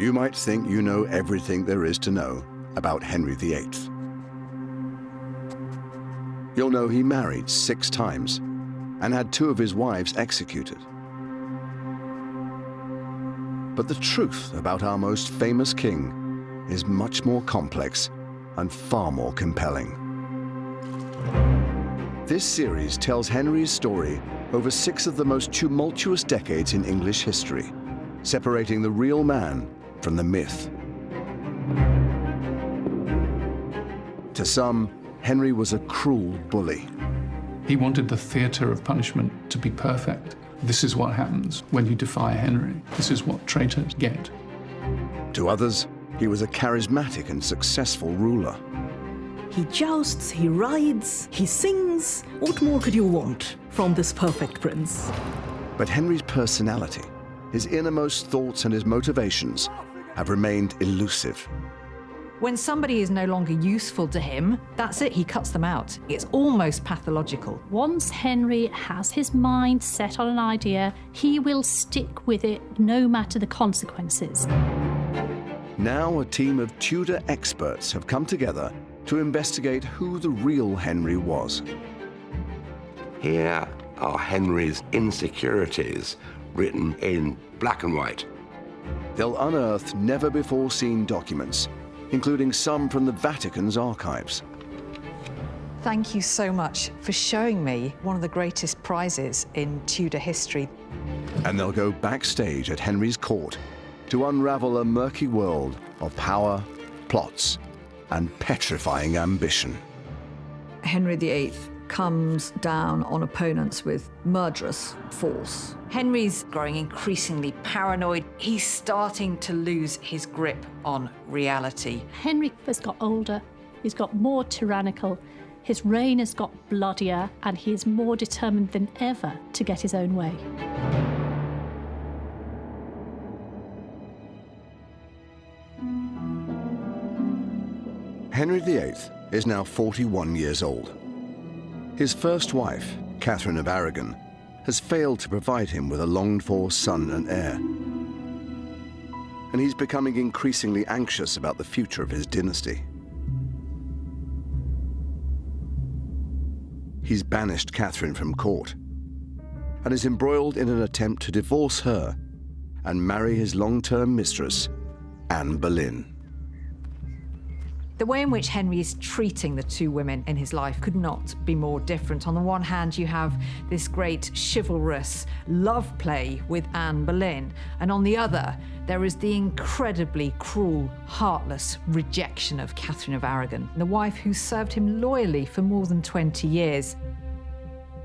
You might think you know everything there is to know about Henry VIII. You'll know he married 6 times and had 2 of his wives executed. But the truth about our most famous king is much more complex and far more compelling. This series tells Henry's story over 6 of the most tumultuous decades in English history, separating the real man from the myth. To some, Henry was a cruel bully. He wanted the theatre of punishment to be perfect. This is what happens when you defy Henry. This is what traitors get. To others, he was a charismatic and successful ruler. He jousts, he rides, he sings. What more could you want from this perfect prince? But Henry's personality, his innermost thoughts and his motivations have remained elusive. When somebody is no longer useful to him, that's it, he cuts them out. It's almost pathological. Once Henry has his mind set on an idea, he will stick with it no matter the consequences. Now a team of Tudor experts have come together to investigate who the real Henry was. Here are Henry's insecurities written in black and white. They'll unearth never-before-seen documents, including some from the Vatican's archives. Thank you so much for showing me one of the greatest prizes in Tudor history. And they'll go backstage at Henry's court to unravel a murky world of power, plots, and petrifying ambition. Henry VIII comes down on opponents with murderous force. Henry's growing increasingly paranoid. He's starting to lose his grip on reality. Henry has got older, he's got more tyrannical, his reign has got bloodier, and he is more determined than ever to get his own way. Henry VIII is now 41 years old. His first wife, Catherine of Aragon, has failed to provide him with a longed-for son and heir. And he's becoming increasingly anxious about the future of his dynasty. He's banished Catherine from court and is embroiled in an attempt to divorce her and marry his long-term mistress, Anne Boleyn. The way in which Henry is treating the 2 women in his life could not be more different. On the one hand, you have this great chivalrous love play with Anne Boleyn, and on the other, there is the incredibly cruel, heartless rejection of Catherine of Aragon, the wife who served him loyally for more than 20 years.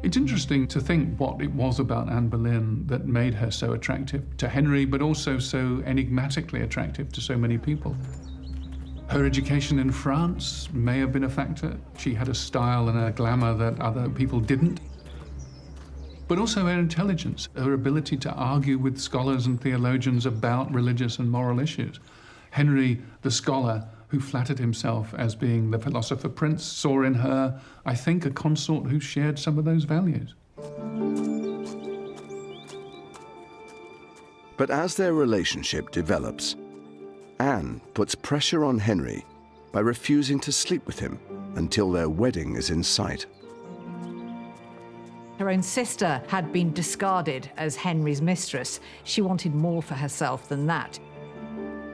It's interesting to think what it was about Anne Boleyn that made her so attractive to Henry, but also so enigmatically attractive to so many people. Her education in France may have been a factor. She had a style and a glamour that other people didn't. But also her intelligence, her ability to argue with scholars and theologians about religious and moral issues. Henry, the scholar who flattered himself as being the philosopher prince, saw in her, I think, a consort who shared some of those values. But as their relationship develops, Anne puts pressure on Henry by refusing to sleep with him until their wedding is in sight. Her own sister had been discarded as Henry's mistress. She wanted more for herself than that.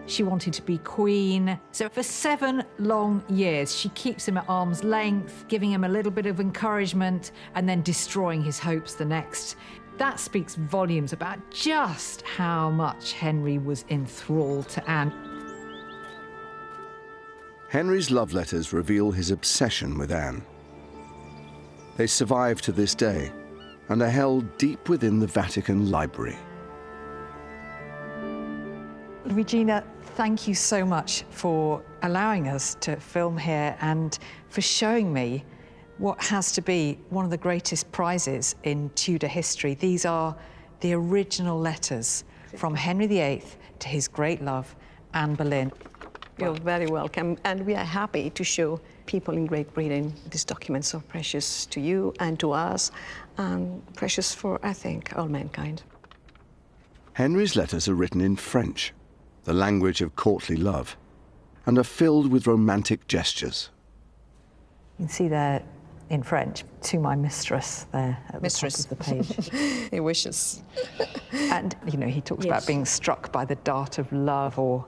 She wanted to be queen. So for 7 long years, she keeps him at arm's length, giving him a little bit of encouragement, and then destroying his hopes the next. That speaks volumes about just how much Henry was enthralled to Anne. Henry's love letters reveal his obsession with Anne. They survive to this day and are held deep within the Vatican library. Regina, thank you so much for allowing us to film here and for showing me what has to be one of the greatest prizes in Tudor history. These are the original letters from Henry VIII to his great love, Anne Boleyn. You're very welcome, and we are happy to show people in Great Britain these documents are precious to you and to us, and precious for, I think, all mankind. Henry's letters are written in French, the language of courtly love, and are filled with romantic gestures. You can see there in French, "To my mistress," there at Mistress. the top of the page. He wishes. And, you know, he talks about being struck by the dart of love or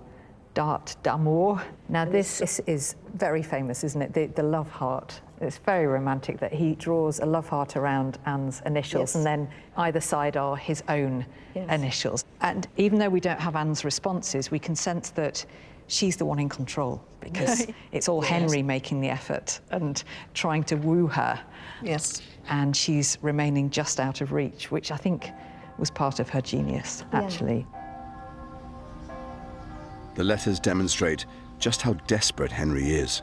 dart d'amour. Now, this is very famous, isn't it? The love heart. It's very romantic that he draws a love heart around Anne's initials, Yes. and then either side are his own initials. And even though we don't have Anne's responses, we can sense that she's the one in control, because it's all Henry making the effort and trying to woo her. Yes. And she's remaining just out of reach, which I think was part of her genius, actually. The letters demonstrate just how desperate Henry is.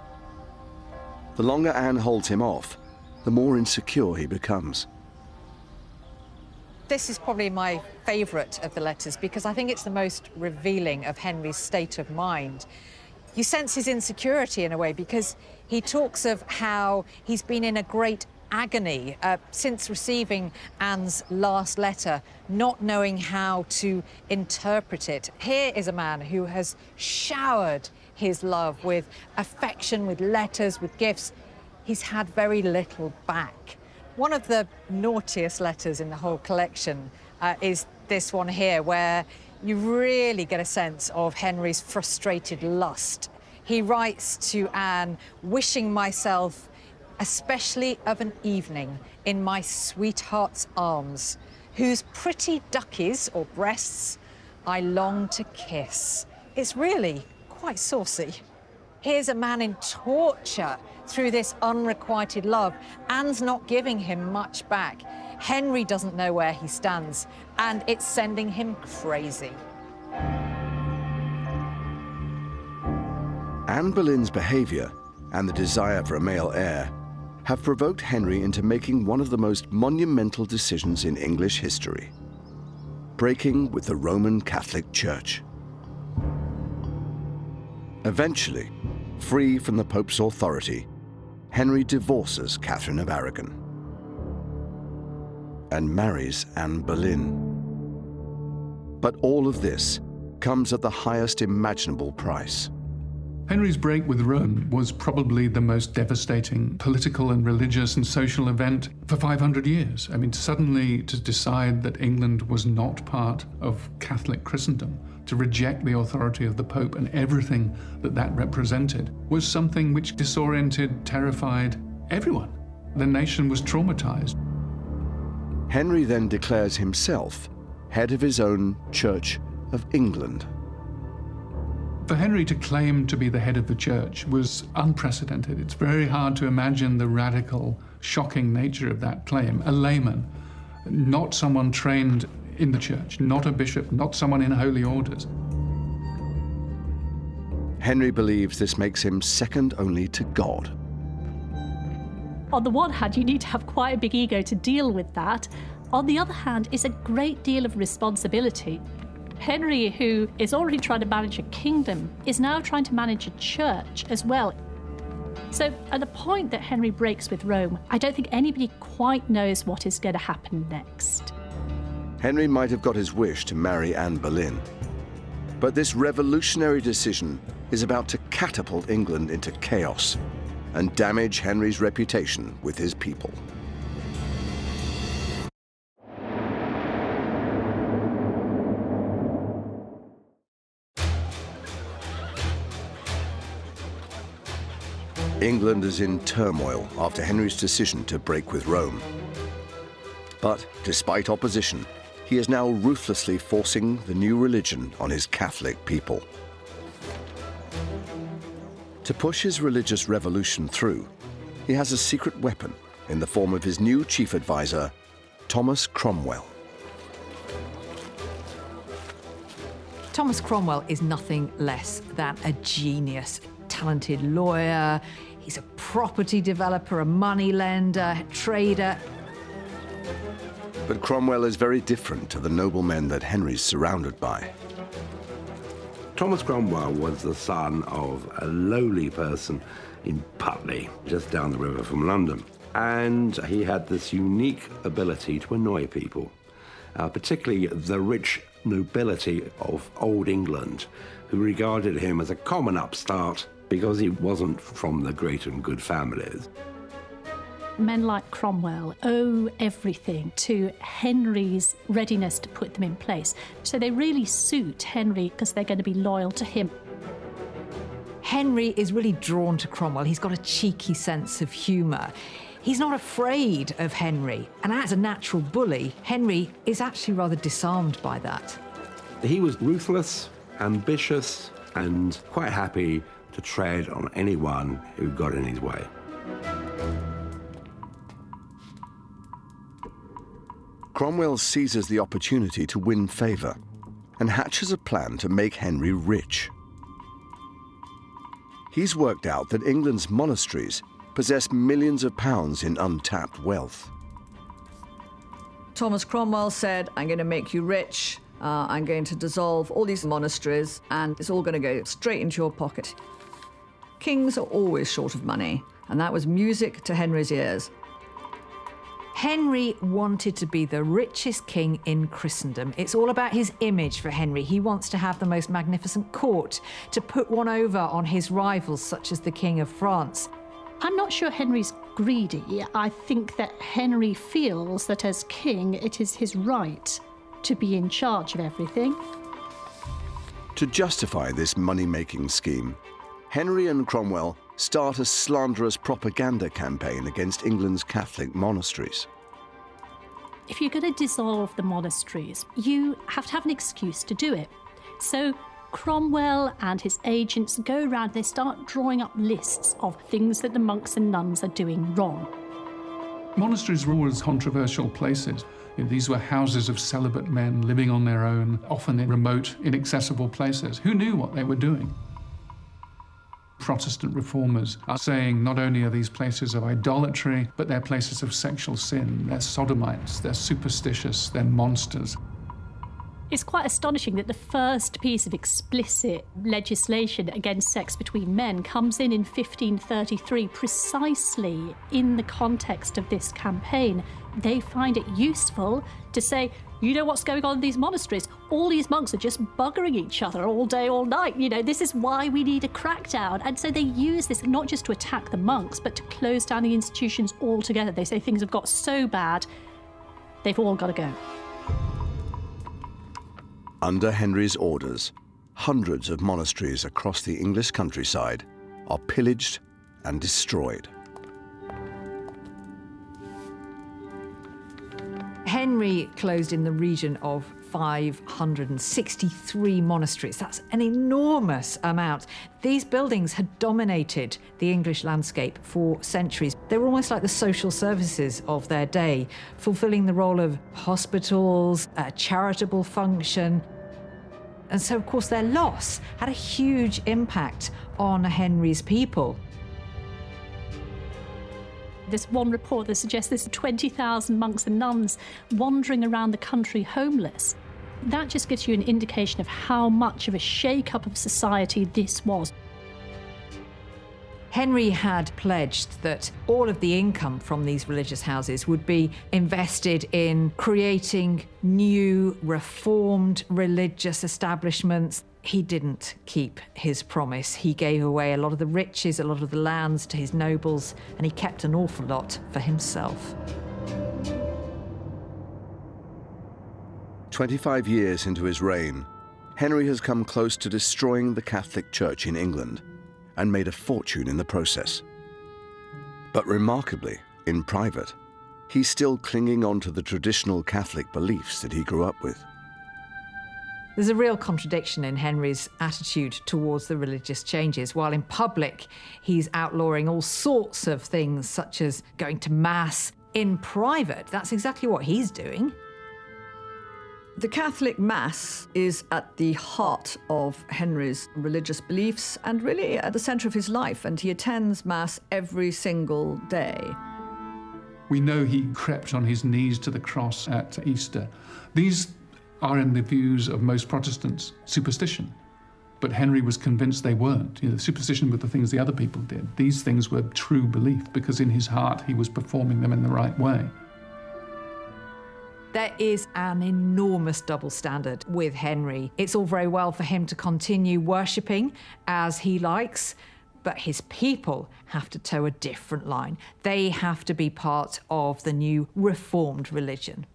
The longer Anne holds him off, the more insecure he becomes. This is probably my favourite of the letters, because I think it's the most revealing of Henry's state of mind. You sense his insecurity in a way, because he talks of how he's been in a great agony since receiving Anne's last letter, not knowing how to interpret it. Here is a man who has showered his love with affection, with letters, with gifts. He's had very little back. One of the naughtiest letters in the whole collection is this one here, where you really get a sense of Henry's frustrated lust. He writes to Anne, "Wishing myself especially of an evening in my sweetheart's arms, whose pretty duckies or breasts I long to kiss." It's really quite saucy. Here's a man in torture through this unrequited love. Anne's not giving him much back. Henry doesn't know where he stands, and it's sending him crazy. Anne Boleyn's behaviour and the desire for a male heir have provoked Henry into making one of the most monumental decisions in English history: breaking with the Roman Catholic Church. Eventually, free from the Pope's authority, Henry divorces Catherine of Aragon and marries Anne Boleyn. But all of this comes at the highest imaginable price. Henry's break with Rome was probably the most devastating political and religious and social event for 500 years. I mean, suddenly to decide that England was not part of Catholic Christendom, to reject the authority of the Pope and everything that that represented, was something which disoriented, terrified everyone. The nation was traumatized. Henry then declares himself head of his own Church of England. For Henry to claim to be the head of the church was unprecedented. It's very hard to imagine the radical, shocking nature of that claim. A layman, not someone trained in the church, not a bishop, not someone in holy orders. Henry believes this makes him second only to God. On the one hand, you need to have quite a big ego to deal with that. On the other hand, it's a great deal of responsibility. Henry, who is already trying to manage a kingdom, is now trying to manage a church as well. So at the point that Henry breaks with Rome, I don't think anybody quite knows what is going to happen next. Henry might have got his wish to marry Anne Boleyn, but this revolutionary decision is about to catapult England into chaos and damage Henry's reputation with his people. England is in turmoil after Henry's decision to break with Rome. But despite opposition, he is now ruthlessly forcing the new religion on his Catholic people. To push his religious revolution through, he has a secret weapon in the form of his new chief advisor, Thomas Cromwell. Thomas Cromwell is nothing less than a genius, talented lawyer. He's a property developer, a moneylender, a trader. But Cromwell is very different to the noblemen that Henry's surrounded by. Thomas Cromwell was the son of a lowly person in Putney, just down the river from London. And he had this unique ability to annoy people, particularly the rich nobility of Old England, who regarded him as a common upstart because he wasn't from the great and good families. Men like Cromwell owe everything to Henry's readiness to put them in place. So they really suit Henry because they're going to be loyal to him. Henry is really drawn to Cromwell. He's got a cheeky sense of humour. He's not afraid of Henry. And as a natural bully, Henry is actually rather disarmed by that. He was ruthless, ambitious, and quite happy to tread on anyone who got in his way. Cromwell seizes the opportunity to win favour and hatches a plan to make Henry rich. He's worked out that England's monasteries possess millions of pounds in untapped wealth. Thomas Cromwell said, I'm going to make you rich, I'm going to dissolve all these monasteries, and it's all going to go straight into your pocket. Kings are always short of money, and that was music to Henry's ears. Henry wanted to be the richest king in Christendom. It's all about his image for Henry. He wants to have the most magnificent court, to put one over on his rivals, such as the King of France. I'm not sure Henry's greedy. I think that Henry feels that as king, it is his right to be in charge of everything. To justify this money-making scheme, Henry and Cromwell start a slanderous propaganda campaign against England's Catholic monasteries. If you're going to dissolve the monasteries, you have to have an excuse to do it. So Cromwell and his agents go around, they start drawing up lists of things that the monks and nuns are doing wrong. Monasteries were always controversial places. These were houses of celibate men living on their own, often in remote, inaccessible places. Who knew what they were doing? Protestant reformers are saying not only are these places of idolatry, but they're places of sexual sin. They're sodomites, they're superstitious, they're monsters. It's quite astonishing that the first piece of explicit legislation against sex between men comes in 1533, precisely in the context of this campaign. They find it useful to say, you know what's going on in these monasteries? All these monks are just buggering each other all day, all night. You know, this is why we need a crackdown. And so they use this not just to attack the monks, but to close down the institutions altogether. They say things have got so bad, they've all got to go. Under Henry's orders, hundreds of monasteries across the English countryside are pillaged and destroyed. Henry closed in the region of 563 monasteries. That's an enormous amount. These buildings had dominated the English landscape for centuries. They were almost like the social services of their day, fulfilling the role of hospitals, a charitable function. And so, of course, their loss had a huge impact on Henry's people. There's one report that suggests there's 20,000 monks and nuns wandering around the country homeless. That just gives you an indication of how much of a shake-up of society this was. Henry had pledged that all of the income from these religious houses would be invested in creating new, reformed religious establishments. He didn't keep his promise. He gave away a lot of the riches, a lot of the lands to his nobles, and he kept an awful lot for himself. 25 years into his reign, Henry has come close to destroying the Catholic Church in England and made a fortune in the process. But remarkably, in private, he's still clinging on to the traditional Catholic beliefs that he grew up with. There's a real contradiction in Henry's attitude towards the religious changes. While in public, he's outlawing all sorts of things, such as going to Mass. In private, that's exactly what he's doing. The Catholic Mass is at the heart of Henry's religious beliefs and really at the centre of his life, and he attends Mass every single day. We know he crept on his knees to the cross at Easter. These are, in the views of most Protestants, superstition. But Henry was convinced they weren't. Superstition were the things the other people did. These things were true belief because in his heart he was performing them in the right way. There is an enormous double standard with Henry. It's all very well for him to continue worshipping as he likes, but his people have to toe a different line. They have to be part of the new reformed religion.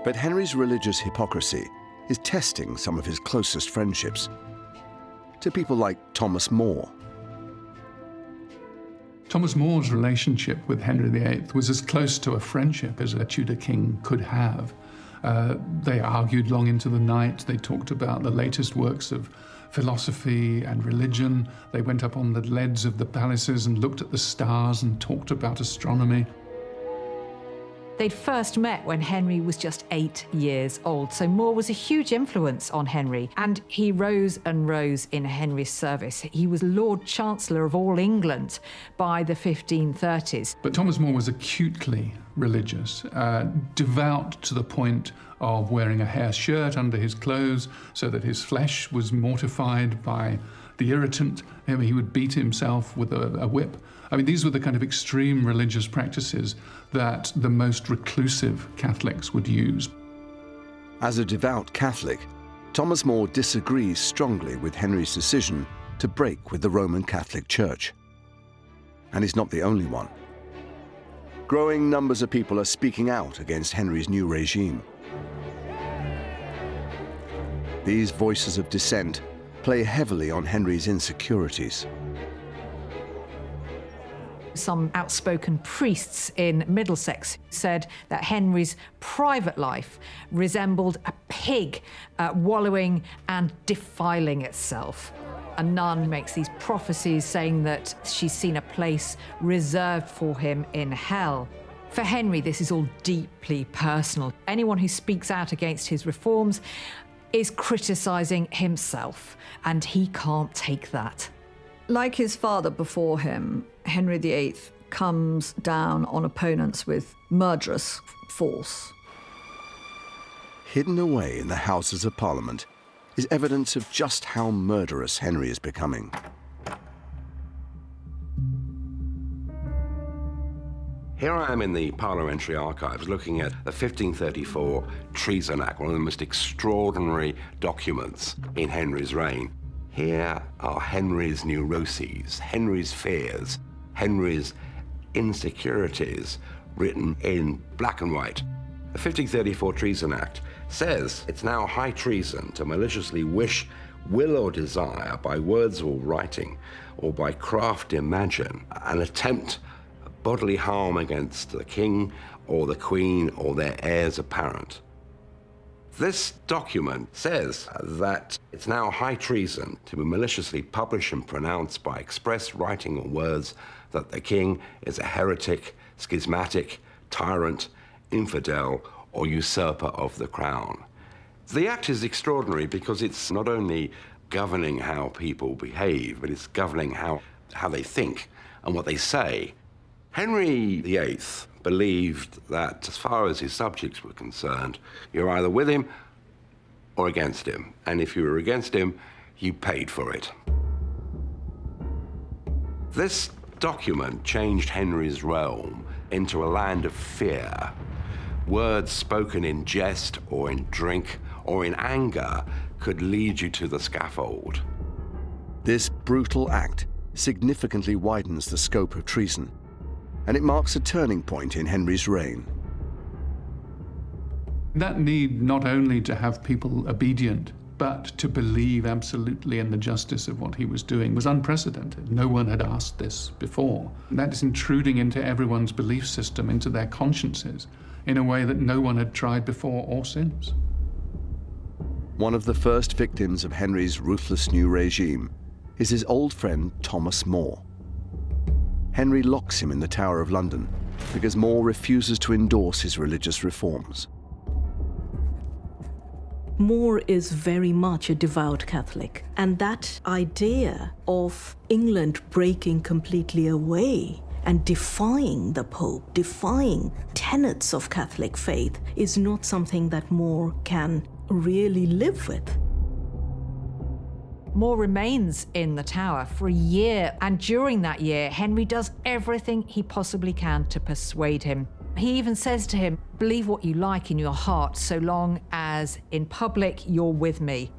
But Henry's religious hypocrisy is testing some of his closest friendships. To people like Thomas More. Thomas More's relationship with Henry VIII was as close to a friendship as a Tudor king could have. They argued long into the night. They talked about the latest works of philosophy and religion. They went up on the leads of the palaces and looked at the stars and talked about astronomy. They'd first met when Henry was just 8 years old, so More was a huge influence on Henry, and he rose and rose in Henry's service. He was Lord Chancellor of all England by the 1530s. But Thomas More was acutely religious, devout to the point of wearing a hair shirt under his clothes so that his flesh was mortified by the irritant. He would beat himself with a whip. I mean, these were the kind of extreme religious practices that the most reclusive Catholics would use. As a devout Catholic, Thomas More disagrees strongly with Henry's decision to break with the Roman Catholic Church. And he's not the only one. Growing numbers of people are speaking out against Henry's new regime. These voices of dissent play heavily on Henry's insecurities. Some outspoken priests in Middlesex said that Henry's private life resembled a pig wallowing and defiling itself. A nun makes these prophecies saying that she's seen a place reserved for him in hell. For Henry, this is all deeply personal. Anyone who speaks out against his reforms is criticising himself, and he can't take that. Like his father before him, Henry VIII comes down on opponents with murderous force. Hidden away in the Houses of Parliament is evidence of just how murderous Henry is becoming. Here I am in the parliamentary archives looking at the 1534 Treason Act, one of the most extraordinary documents in Henry's reign. Here are Henry's neuroses, Henry's fears, Henry's insecurities, written in black and white. The 1534 Treason Act says it's now high treason to maliciously wish, will or desire, by words or writing, or by craft imagine, an attempt bodily harm against the king or the queen or their heirs apparent. This document says that it's now high treason to maliciously publish and pronounce by express writing or words that the king is a heretic, schismatic, tyrant, infidel, or usurper of the crown. The act is extraordinary because it's not only governing how people behave, but it's governing how they think and what they say. Henry VIII believed that as far as his subjects were concerned, you're either with him or against him. And if you were against him, you paid for it. This document changed Henry's realm into a land of fear. Words spoken in jest or in drink or in anger could lead you to the scaffold. This brutal act significantly widens the scope of treason, and it marks a turning point in Henry's reign. That need not only to have people obedient, but to believe absolutely in the justice of what he was doing was unprecedented. No one had asked this before. That is intruding into everyone's belief system, into their consciences, in a way that no one had tried before or since. One of the first victims of Henry's ruthless new regime is his old friend Thomas More. Henry locks him in the Tower of London because More refuses to endorse his religious reforms. More is very much a devout Catholic, and that idea of England breaking completely away and defying the Pope, defying tenets of Catholic faith, is not something that More can really live with. More remains in the Tower for a year, and during that year, Henry does everything he possibly can to persuade him. He even says to him, believe what you like in your heart, so long as in public you're with me.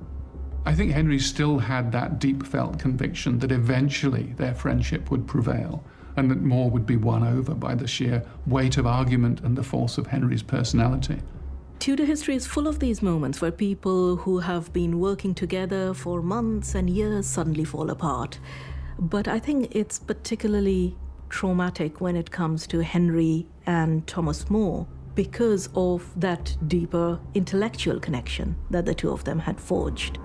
I think Henry still had that deep-felt conviction that eventually their friendship would prevail and that More would be won over by the sheer weight of argument and the force of Henry's personality. Tudor history is full of these moments where people who have been working together for months and years suddenly fall apart. But I think it's particularly traumatic when it comes to Henry and Thomas More because of that deeper intellectual connection that the two of them had forged.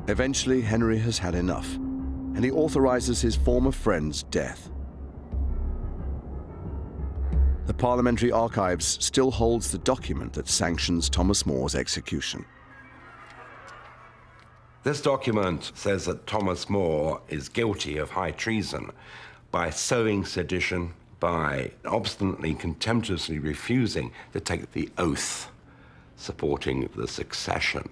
Eventually, Henry has had enough, and he authorizes his former friend's death. The Parliamentary Archives still holds the document that sanctions Thomas More's execution. This document says that Thomas More is guilty of high treason by sowing sedition, by obstinately, contemptuously refusing to take the oath supporting the succession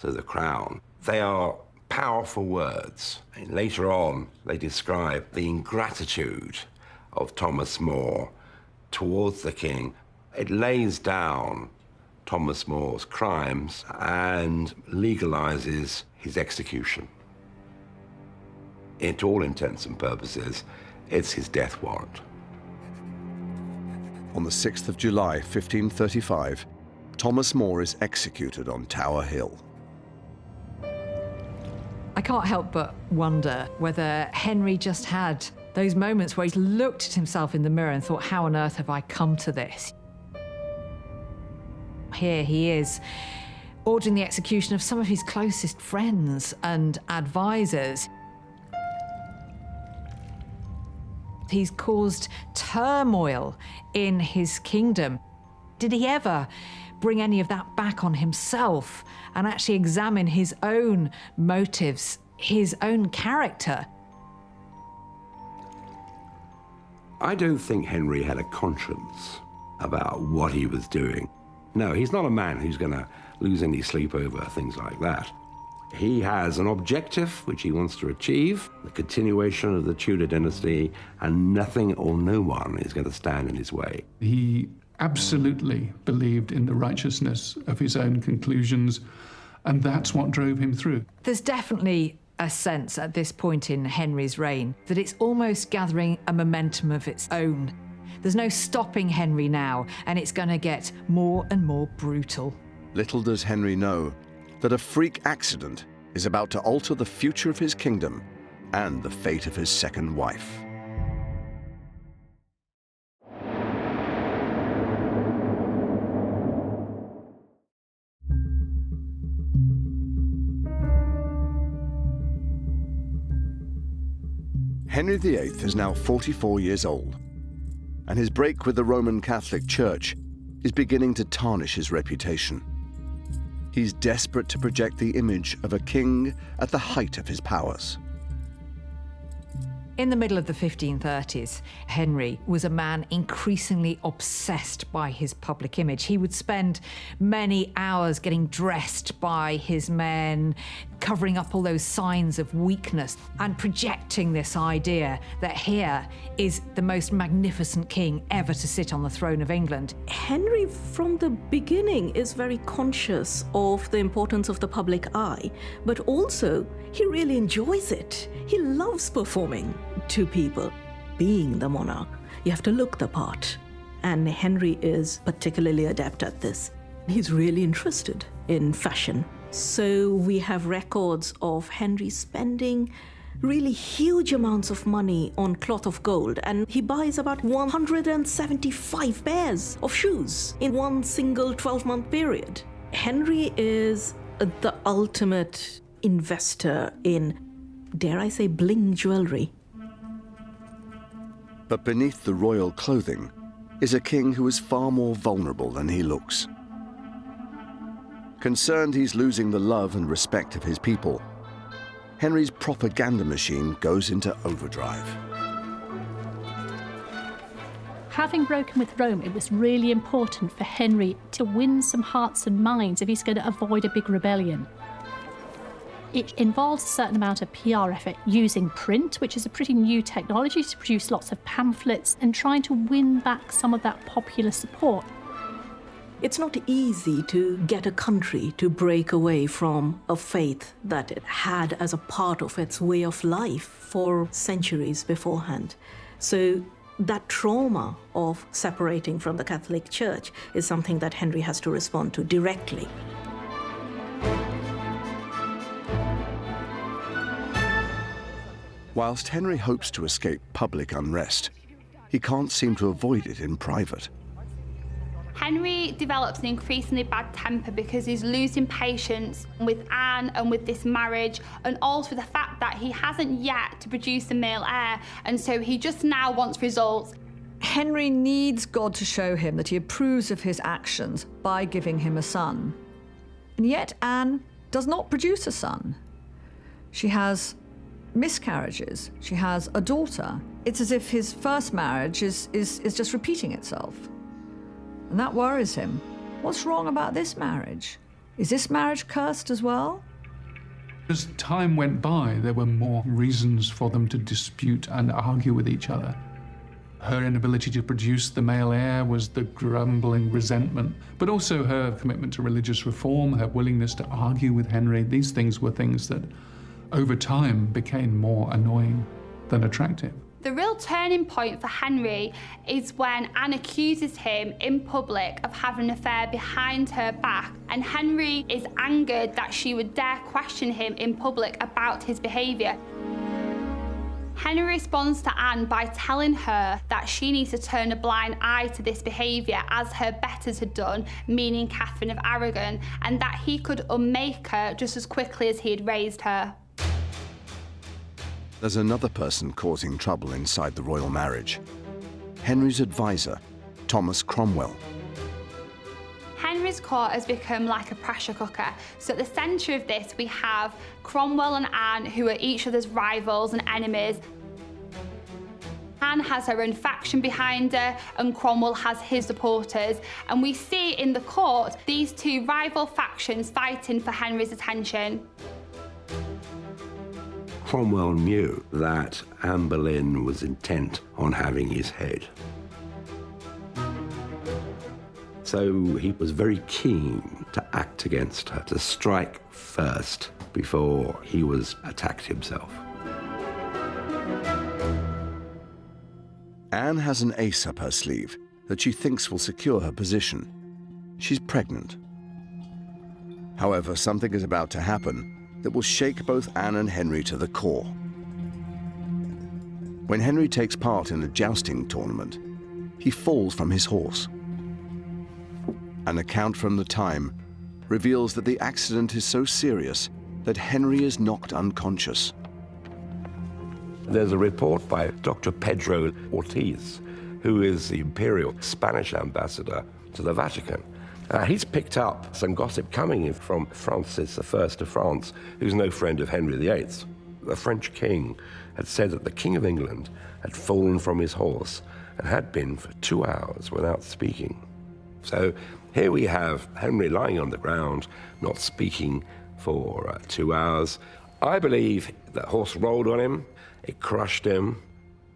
to the crown. They are powerful words. And later on, they describe the ingratitude of Thomas More towards the king. It lays down Thomas More's crimes and legalizes his execution. To all intents and purposes, it's his death warrant. On the 6th of July, 1535, Thomas More is executed on Tower Hill. I can't help but wonder whether Henry just had those moments where he looked at himself in the mirror and thought, how on earth have I come to this? Here he is, ordering the execution of some of his closest friends and advisors. He's caused turmoil in his kingdom. Did he ever bring any of that back on himself and actually examine his own motives, his own character? I don't think Henry had a conscience about what he was doing. No, he's not a man who's going to lose any sleep over things like that. He has an objective which he wants to achieve, the continuation of the Tudor dynasty, and nothing or no one is going to stand in his way. He absolutely believed in the righteousness of his own conclusions, and that's what drove him through. There's definitely a sense at this point in Henry's reign that it's almost gathering a momentum of its own. There's no stopping Henry now, and it's going to get more and more brutal. Little does Henry know that a freak accident is about to alter the future of his kingdom and the fate of his second wife. Henry VIII is now 44 years old, and his break with the Roman Catholic Church is beginning to tarnish his reputation. He's desperate to project the image of a king at the height of his powers. In the middle of the 1530s, Henry was a man increasingly obsessed by his public image. He would spend many hours getting dressed by his men, covering up all those signs of weakness and projecting this idea that here is the most magnificent king ever to sit on the throne of England. Henry, from the beginning, is very conscious of the importance of the public eye, but also he really enjoys it. He loves performing to people. Being the monarch, you have to look the part, and Henry is particularly adept at this. He's really interested in fashion. So we have records of Henry spending really huge amounts of money on cloth of gold, and he buys about 175 pairs of shoes in one single 12-month period. Henry is the ultimate investor in, dare I say, bling jewelry. But beneath the royal clothing is a king who is far more vulnerable than he looks. Concerned he's losing the love and respect of his people, Henry's propaganda machine goes into overdrive. Having broken with Rome, it was really important for Henry to win some hearts and minds if he's going to avoid a big rebellion. It involves a certain amount of PR effort using print, which is a pretty new technology, to produce lots of pamphlets and trying to win back some of that popular support. It's not easy to get a country to break away from a faith that it had as a part of its way of life for centuries beforehand. So that trauma of separating from the Catholic Church is something that Henry has to respond to directly. Whilst Henry hopes to escape public unrest, he can't seem to avoid it in private. Henry develops an increasingly bad temper because he's losing patience with Anne and with this marriage, and also the fact that he hasn't yet to produce a male heir, and so he just now wants results. Henry needs God to show him that he approves of his actions by giving him a son. And yet Anne does not produce a son. She has miscarriages. She has a daughter. It's as if his first marriage is just repeating itself. And that worries him. What's wrong about this marriage? Is this marriage cursed as well? As time went by, there were more reasons for them to dispute and argue with each other. Her inability to produce the male heir was the grumbling resentment, but also her commitment to religious reform, her willingness to argue with Henry. These things were things that over time became more annoying than attractive. The real turning point for Henry is when Anne accuses him in public of having an affair behind her back, and Henry is angered that she would dare question him in public about his behaviour. Henry responds to Anne by telling her that she needs to turn a blind eye to this behaviour as her betters had done, meaning Catherine of Aragon, and that he could unmake her just as quickly as he had raised her. There's another person causing trouble inside the royal marriage. Henry's advisor, Thomas Cromwell. Henry's court has become like a pressure cooker. So at the centre of this, we have Cromwell and Anne, who are each other's rivals and enemies. Anne has her own faction behind her, and Cromwell has his supporters. And we see in the court these two rival factions fighting for Henry's attention. Cromwell knew that Anne Boleyn was intent on having his head. So he was very keen to act against her, to strike first before he was attacked himself. Anne has an ace up her sleeve that she thinks will secure her position. She's pregnant. However, something is about to happen that will shake both Anne and Henry to the core. When Henry takes part in a jousting tournament, he falls from his horse. An account from the time reveals that the accident is so serious that Henry is knocked unconscious. There's a report by Dr. Pedro Ortiz, who is the imperial Spanish ambassador to the Vatican. He's picked up some gossip coming in from Francis I of France, who's no friend of Henry VIII. The French king had said that the King of England had fallen from his horse and had been for 2 hours without speaking. So here we have Henry lying on the ground, not speaking for 2 hours. I believe that horse rolled on him, it crushed him.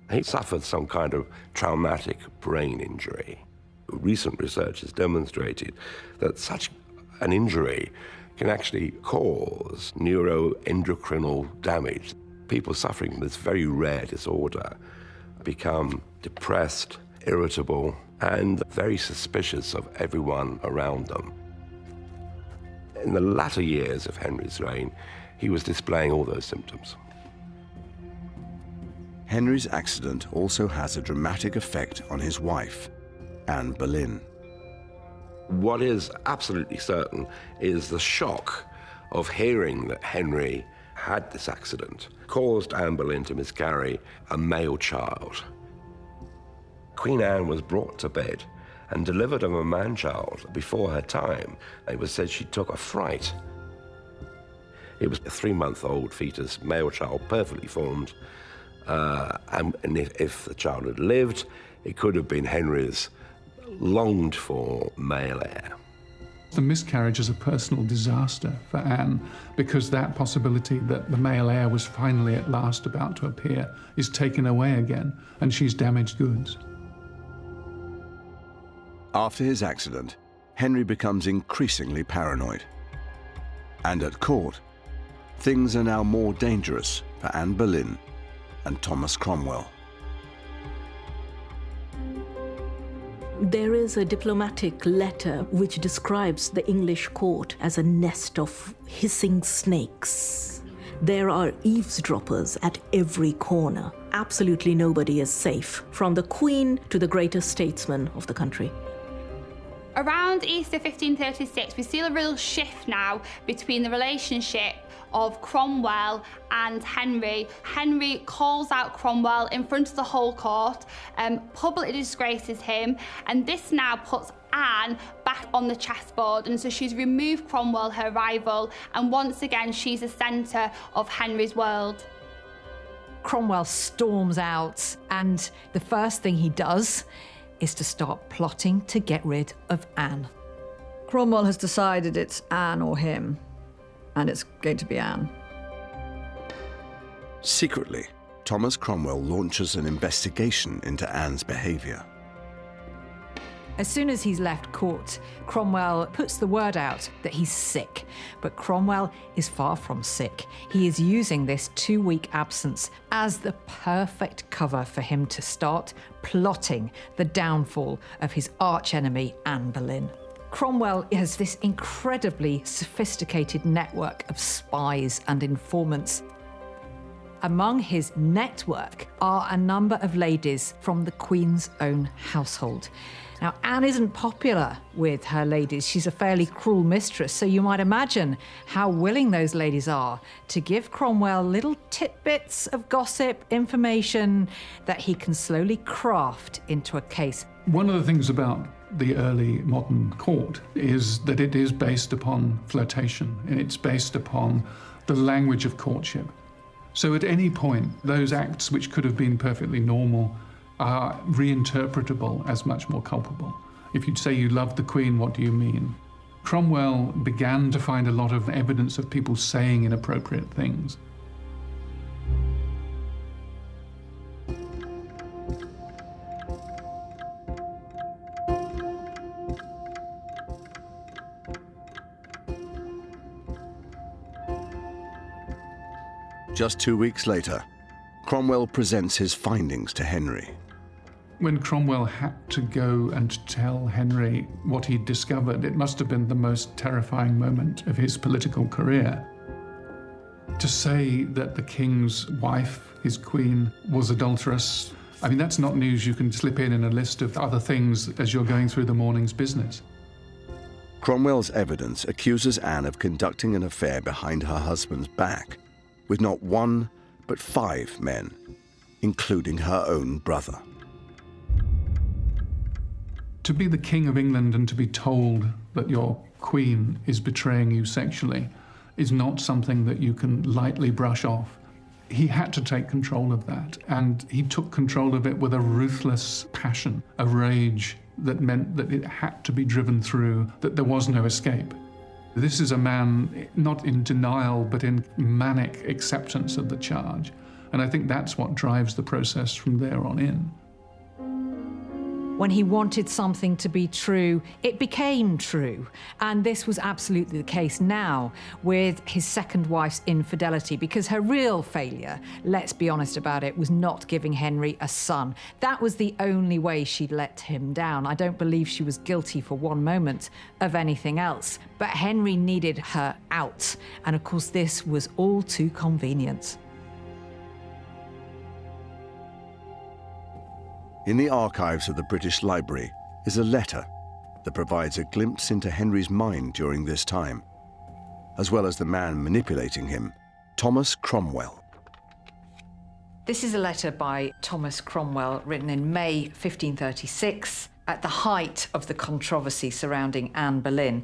He suffered some kind of traumatic brain injury. Recent research has demonstrated that such an injury can actually cause neuroendocrinal damage. People suffering from this very rare disorder become depressed, irritable, and very suspicious of everyone around them. In the latter years of Henry's reign, he was displaying all those symptoms. Henry's accident also has a dramatic effect on his wife, Anne Boleyn. What is absolutely certain is the shock of hearing that Henry had this accident caused Anne Boleyn to miscarry a male child. Queen Anne was brought to bed and delivered of a man-child before her time. It was said she took a fright. It was a 3-month-old fetus, male child, perfectly formed. And if the child had lived, it could have been Henry's longed-for male heir. The miscarriage is a personal disaster for Anne, because that possibility that the male heir was finally at last about to appear is taken away again, and she's damaged goods. After his accident, Henry becomes increasingly paranoid. And at court, things are now more dangerous for Anne Boleyn and Thomas Cromwell. There is a diplomatic letter which describes the English court as a nest of hissing snakes. There are eavesdroppers at every corner. Absolutely nobody is safe, from the Queen to the greatest statesman of the country. Around Easter 1536, we see a real shift now between the relationship of Cromwell and Henry. Henry calls out Cromwell in front of the whole court, publicly disgraces him, and this now puts Anne back on the chessboard, and so she's removed Cromwell, her rival, and once again she's the centre of Henry's world. Cromwell storms out, and the first thing he does is to start plotting to get rid of Anne. Cromwell has decided it's Anne or him, and it's going to be Anne. Secretly, Thomas Cromwell launches an investigation into Anne's behaviour. As soon as he's left court, Cromwell puts the word out that he's sick. But Cromwell is far from sick. He is using this 2-week absence as the perfect cover for him to start plotting the downfall of his archenemy, Anne Boleyn. Cromwell has this incredibly sophisticated network of spies and informants. Among his network are a number of ladies from the Queen's own household. Now, Anne isn't popular with her ladies. She's a fairly cruel mistress, so you might imagine how willing those ladies are to give Cromwell little tidbits of gossip, information that he can slowly craft into a case. One of the things about the early modern court is that it is based upon flirtation, and it's based upon the language of courtship. So at any point, those acts which could have been perfectly normal are reinterpretable as much more culpable. If you say you love the Queen, what do you mean? Cromwell began to find a lot of evidence of people saying inappropriate things. Just 2 weeks later, Cromwell presents his findings to Henry. When Cromwell had to go and tell Henry what he'd discovered, it must have been the most terrifying moment of his political career. To say that the king's wife, his queen, was adulterous, I mean, that's not news you can slip in a list of other things as you're going through the morning's business. Cromwell's evidence accuses Anne of conducting an affair behind her husband's back with not one, but 5 men, including her own brother. To be the King of England and to be told that your queen is betraying you sexually is not something that you can lightly brush off. He had to take control of that, and he took control of it with a ruthless passion, a rage that meant that it had to be driven through, that there was no escape. This is a man not in denial, but in manic acceptance of the charge. And I think that's what drives the process from there on in. When he wanted something to be true, it became true. And this was absolutely the case now with his second wife's infidelity, because her real failure, let's be honest about it, was not giving Henry a son. That was the only way she'd let him down. I don't believe she was guilty for one moment of anything else. But Henry needed her out. And of course, this was all too convenient. In the archives of the British Library is a letter that provides a glimpse into Henry's mind during this time, as well as the man manipulating him, Thomas Cromwell. This is a letter by Thomas Cromwell written in May 1536, at the height of the controversy surrounding Anne Boleyn.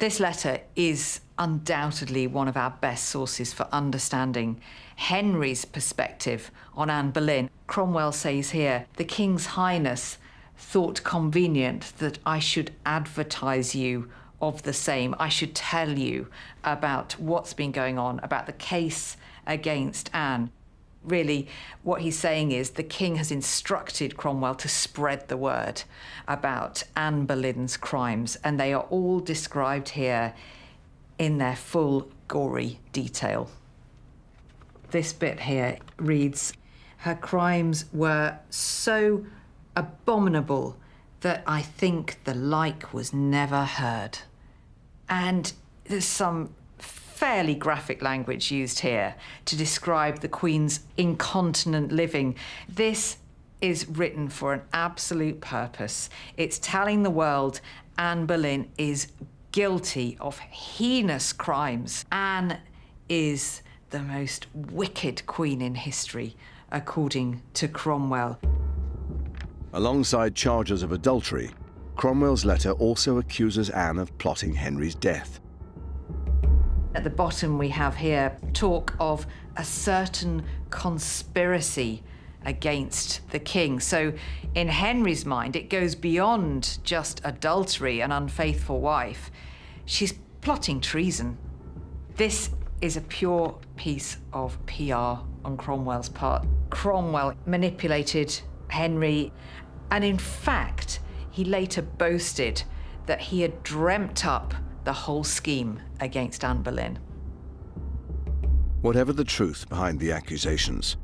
This letter is undoubtedly one of our best sources for understanding Henry's perspective on Anne Boleyn. Cromwell says here, "The King's Highness thought convenient that I should advertise you of the same. I should tell you about what's been going on, about the case against Anne. Really, what he's saying is the king has instructed Cromwell to spread the word about Anne Boleyn's crimes, and they are all described here in their full gory detail. This bit here reads, "Her crimes were so abominable that I think the like was never heard." And there's some fairly graphic language used here to describe the Queen's incontinent living. This is written for an absolute purpose. It's telling the world Anne Boleyn is guilty of heinous crimes. Anne is the most wicked queen in history, according to Cromwell. Alongside charges of adultery, Cromwell's letter also accuses Anne of plotting Henry's death. At the bottom we have here talk of a certain conspiracy against the king. So in Henry's mind, it goes beyond just adultery, an unfaithful wife. She's plotting treason. This is a pure piece of PR on Cromwell's part. Cromwell manipulated Henry, and in fact, he later boasted that he had dreamt up the whole scheme against Anne Boleyn. Whatever the truth behind the accusations,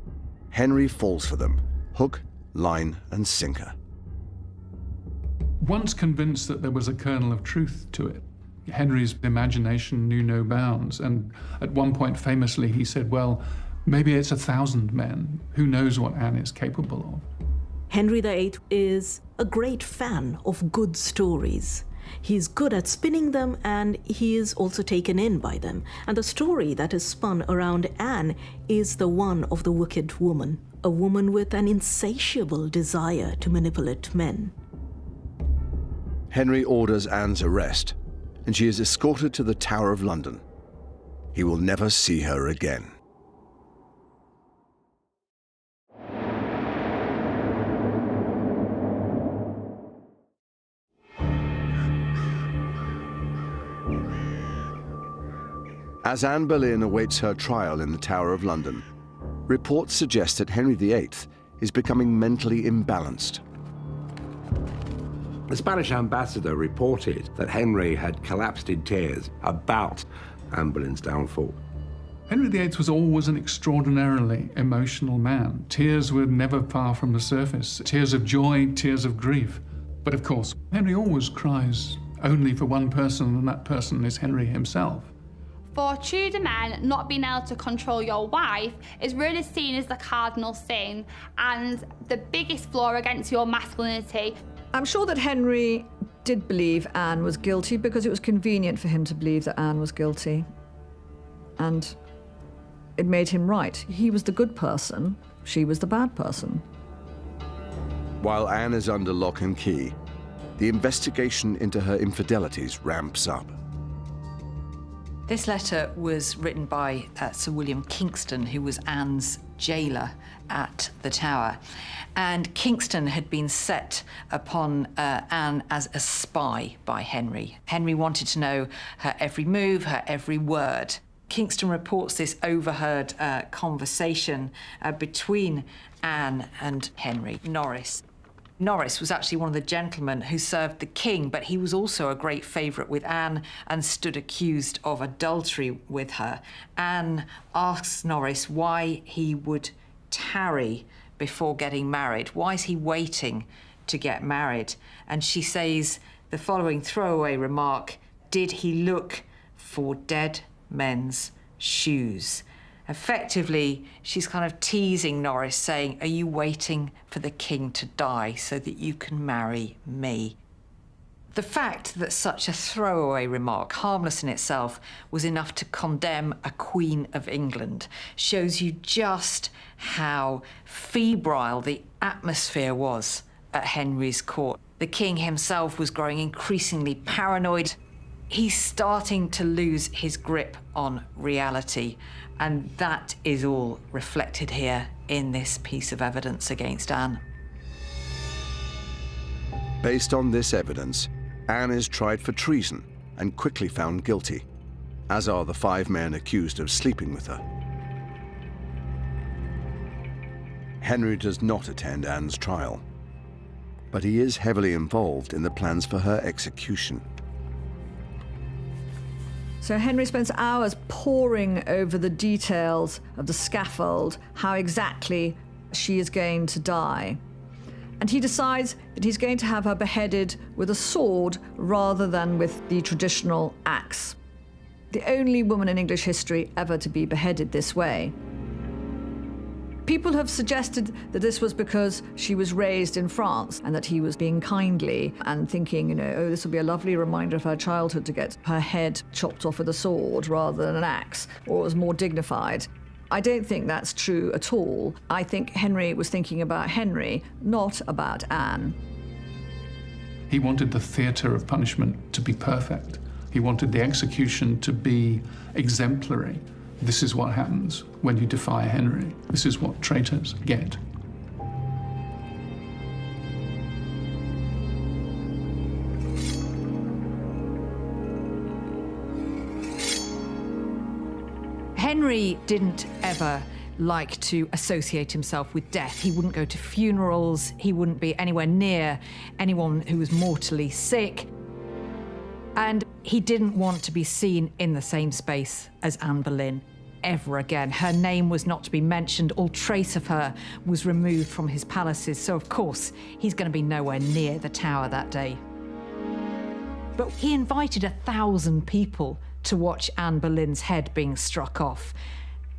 Henry falls for them, hook, line, and sinker. Once convinced that there was a kernel of truth to it, Henry's imagination knew no bounds, and at one point famously he said, well, maybe it's 1,000 men. Who knows what Anne is capable of? Henry VIII is a great fan of good stories. He's good at spinning them, and he is also taken in by them. And the story that is spun around Anne is the one of the wicked woman, a woman with an insatiable desire to manipulate men. Henry orders Anne's arrest, and she is escorted to the Tower of London. He will never see her again. As Anne Boleyn awaits her trial in the Tower of London, reports suggest that Henry VIII is becoming mentally imbalanced. The Spanish ambassador reported that Henry had collapsed in tears about Anne Boleyn's downfall. Henry VIII was always an extraordinarily emotional man. Tears were never far from the surface. Tears of joy, tears of grief. But of course, Henry always cries only for one person, and that person is Henry himself. For Tudor men, not being able to control your wife is really seen as the cardinal sin and the biggest flaw against your masculinity. I'm sure that Henry did believe Anne was guilty because it was convenient for him to believe that Anne was guilty. And it made him right. He was the good person, she was the bad person. While Anne is under lock and key, the investigation into her infidelities ramps up. This letter was written by Sir William Kingston, who was Anne's jailer at the Tower. And Kingston had been set upon Anne as a spy by Henry. Henry wanted to know her every move, her every word. Kingston reports this overheard conversation between Anne and Henry. Norris was actually one of the gentlemen who served the king, but he was also a great favourite with Anne and stood accused of adultery with her. Anne asks Norris why he would tarry before getting married. Why is he waiting to get married? And she says the following throwaway remark, "Did he look for dead men's shoes?" Effectively, she's kind of teasing Norris, saying, are you waiting for the king to die so that you can marry me? The fact that such a throwaway remark, harmless in itself, was enough to condemn a Queen of England shows you just how febrile the atmosphere was at Henry's court. The king himself was growing increasingly paranoid. He's starting to lose his grip on reality. And that is all reflected here in this piece of evidence against Anne. Based on this evidence, Anne is tried for treason and quickly found guilty, as are the 5 men accused of sleeping with her. Henry does not attend Anne's trial, but he is heavily involved in the plans for her execution. So Henry spends hours poring over the details of the scaffold, how exactly she is going to die. And he decides that he's going to have her beheaded with a sword rather than with the traditional axe. The only woman in English history ever to be beheaded this way. People have suggested that this was because she was raised in France and that he was being kindly and thinking, you know, oh, this will be a lovely reminder of her childhood to get her head chopped off with a sword rather than an axe, or it was more dignified. I don't think that's true at all. I think Henry was thinking about Henry, not about Anne. He wanted the theatre of punishment to be perfect. He wanted the execution to be exemplary. This is what happens when you defy Henry. This is what traitors get. Henry didn't ever like to associate himself with death. He wouldn't go to funerals. He wouldn't be anywhere near anyone who was mortally sick. And he didn't want to be seen in the same space as Anne Boleyn ever again. Her name was not to be mentioned. All trace of her was removed from his palaces. So, of course, he's going to be nowhere near the Tower that day. But he invited 1,000 people to watch Anne Boleyn's head being struck off.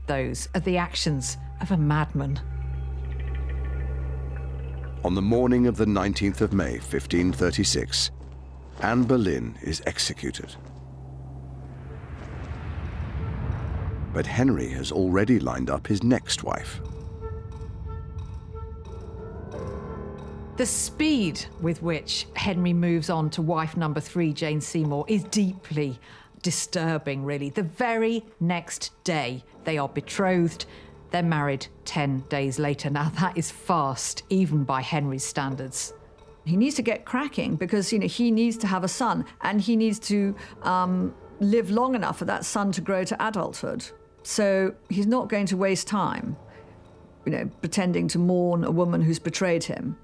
Those are the actions of a madman. On the morning of the 19th of May, 1536, Anne Boleyn is executed. But Henry has already lined up his next wife. The speed with which Henry moves on to wife number 3, Jane Seymour, is deeply disturbing, really. The very next day, they are betrothed. They're married 10 days later. Now, that is fast, even by Henry's standards. He needs to get cracking because, you know, he needs to have a son and he needs to live long enough for that son to grow to adulthood. So he's not going to waste time, you know, pretending to mourn a woman who's betrayed him.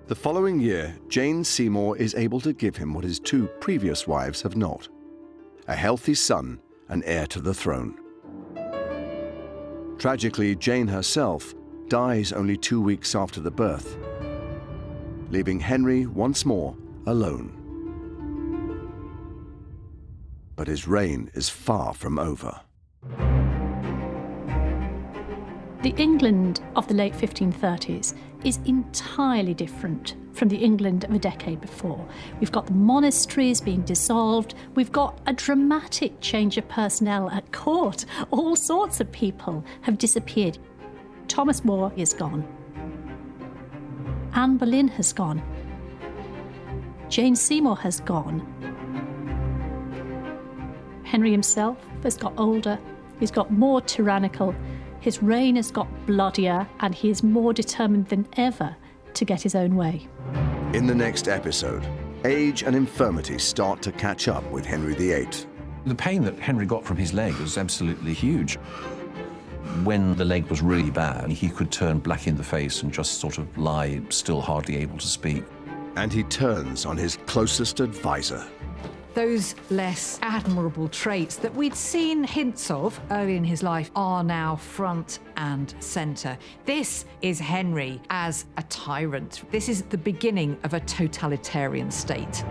The following year, Jane Seymour is able to give him what his 2 previous wives have not: a healthy son and heir to the throne. Tragically, Jane herself dies only 2 weeks after the birth, leaving Henry once more alone. But his reign is far from over. The England of the late 1530s is entirely different from the England of a decade before. We've got the monasteries being dissolved. We've got a dramatic change of personnel at court. All sorts of people have disappeared. Thomas More is gone. Anne Boleyn has gone. Jane Seymour has gone. Henry himself has got older. He's got more tyrannical. His reign has got bloodier, and he is more determined than ever to get his own way. In the next episode, age and infirmity start to catch up with Henry VIII. The pain that Henry got from his leg was absolutely huge. When the leg was really bad, he could turn black in the face and just sort of lie still, hardly able to speak. And he turns on his closest advisor. Those less admirable traits that we'd seen hints of early in his life are now front and centre. This is Henry as a tyrant. This is the beginning of a totalitarian state.